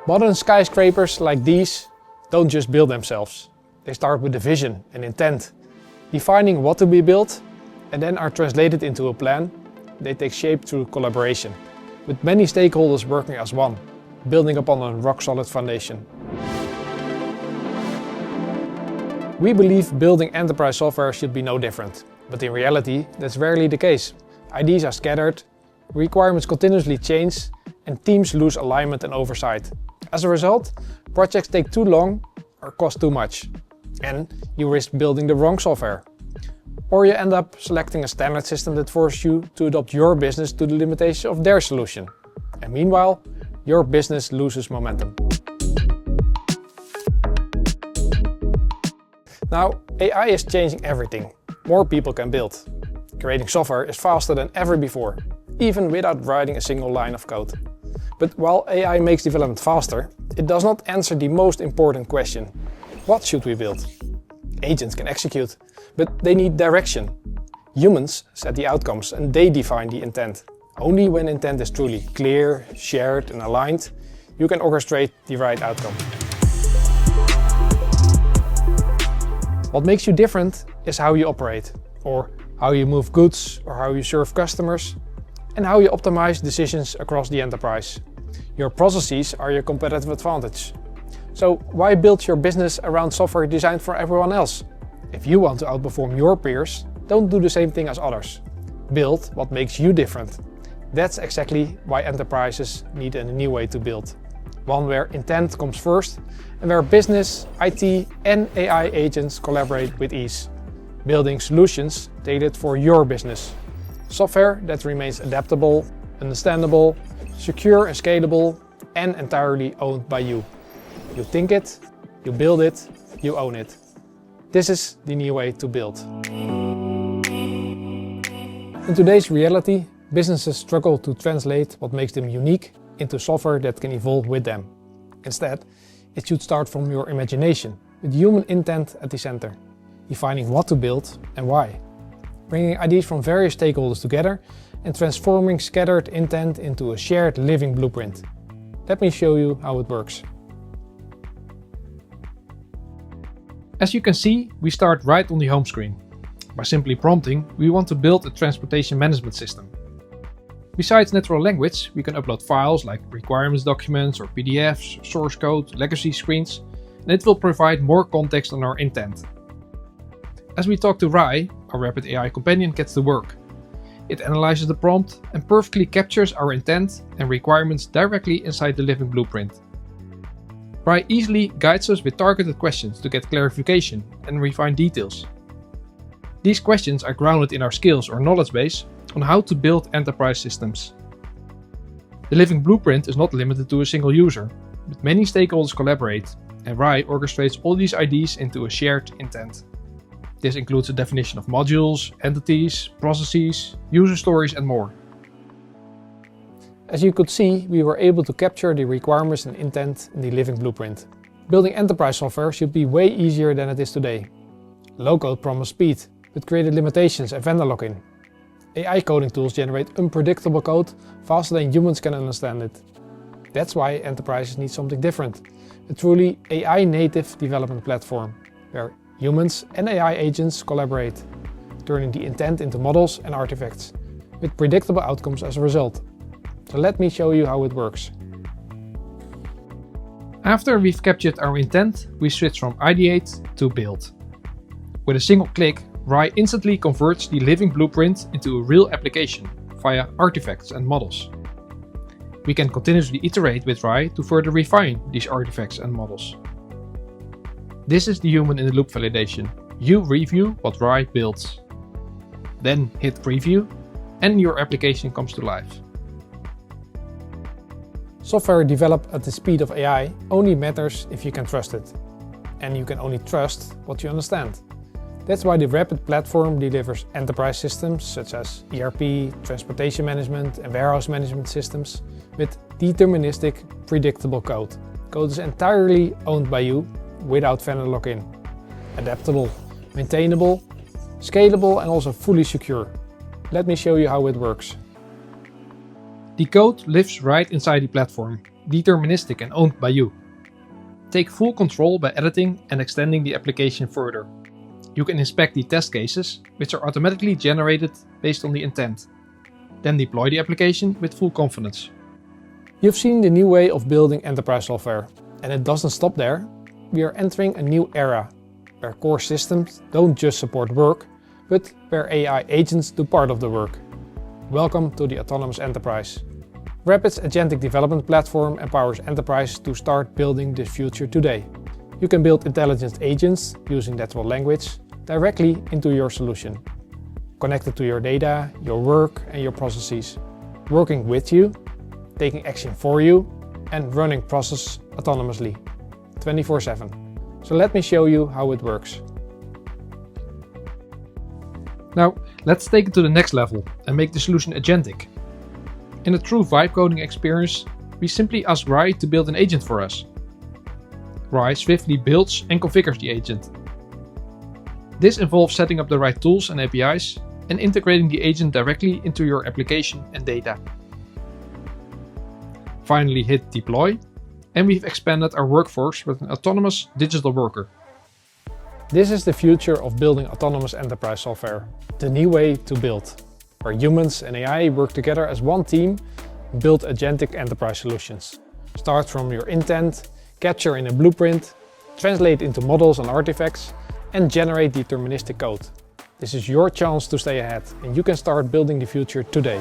Modern skyscrapers like these don't just build themselves. They start with a vision and intent, defining what to be built, and then are translated into a plan. They take shape through collaboration, with many stakeholders working as one, building upon a rock-solid foundation. We believe building enterprise software should be no different, but in reality that's rarely the case. Ideas are scattered, requirements continuously change, and teams lose alignment and oversight. As a result, projects take too long or cost too much, and you risk building the wrong software. Or you end up selecting a standard system that forces you to adopt your business to the limitations of their solution. And meanwhile, your business loses momentum. Now, AI is changing everything. More people can build. Creating software is faster than ever before, even without writing a single line of code. But while AI makes development faster, it does not answer the most important question. What should we build? Agents can execute, but they need direction. Humans set the outcomes and they define the intent. Only when intent is truly clear, shared and aligned, you can orchestrate the right outcome. What makes you different is how you operate, or how you move goods, or how you serve customers, and how you optimize decisions across the enterprise. Your processes are your competitive advantage. So why build your business around software designed for everyone else? If you want to outperform your peers, don't do the same thing as others. Build what makes you different. That's exactly why enterprises need a new way to build. One where intent comes first and where business, IT and AI agents collaborate with ease. Building solutions tailored for your business. Software that remains adaptable, understandable, secure and scalable, and entirely owned by you. You think it, you build it, you own it. This is the new way to build. In today's reality, businesses struggle to translate what makes them unique into software that can evolve with them. Instead, it should start from your imagination, with human intent at the center, defining what to build and why, bringing ideas from various stakeholders together and transforming scattered intent into a shared living blueprint. Let me show you how it works. As you can see, we start right on the home screen. By simply prompting, we want to build a transportation management system. Besides natural language, we can upload files like requirements documents or PDFs, source code, legacy screens, and it will provide more context on our intent. As we talk to Rai, our rapid AI companion gets to work. It analyzes the prompt and perfectly captures our intent and requirements directly inside the living blueprint. Rai easily guides us with targeted questions to get clarification and refine details. These questions are grounded in our skills or knowledge base on how to build enterprise systems. The living blueprint is not limited to a single user, but many stakeholders collaborate, and Rai orchestrates all these ideas into a shared intent. This includes a definition of modules, entities, processes, user stories and more. As you could see, we were able to capture the requirements and intent in the living blueprint. Building enterprise software should be way easier than it is today. Low-code promised speed, but created limitations and vendor lock-in. AI coding tools generate unpredictable code faster than humans can understand it. That's why enterprises need something different. A truly AI-native development platform, where humans and AI agents collaborate, turning the intent into models and artifacts, with predictable outcomes as a result. So let me show you how it works. After we've captured our intent, we switch from ideate to build. With a single click, Rai instantly converts the living blueprint into a real application via artifacts and models. We can continuously iterate with Rai to further refine these artifacts and models. This is the human-in-the-loop validation. You review what Rai builds. Then hit preview and your application comes to life. Software developed at the speed of AI only matters if you can trust it. And you can only trust what you understand. That's why the Rapid platform delivers enterprise systems such as ERP, transportation management and warehouse management systems with deterministic, predictable code. Code is entirely owned by you without vendor lock-in. Adaptable, maintainable, scalable and also fully secure. Let me show you how it works. The code lives right inside the platform. deterministic and owned by you. Take full control by editing and extending the application further. You can inspect the test cases, which are automatically generated based on the intent. Then deploy the application with full confidence. You've seen the new way of building enterprise software, and it doesn't stop there. We are entering a new era, where core systems don't just support work, but where AI agents do part of the work. Welcome to the Autonomous Enterprise. Rapid's agentic development platform empowers enterprises to start building this future today. You can build intelligent agents using natural language directly into your solution, connected to your data, your work and your processes, working with you, taking action for you, and running processes autonomously, 24/7. So let me show you how it works. Now, let's take it to the next level and make the solution agentic. In a true vibe coding experience, we simply ask Rai to build an agent for us. Rai swiftly builds and configures the agent. This involves setting up the right tools and APIs and integrating the agent directly into your application and data. Finally hit deploy, and we've expanded our workforce with an autonomous digital worker. This is the future of building autonomous enterprise software, the new way to build, where humans and AI work together as one team and build agentic enterprise solutions. Start from your intent, capture in a blueprint, translate into models and artifacts, and generate deterministic code. This is your chance to stay ahead, and you can start building the future today.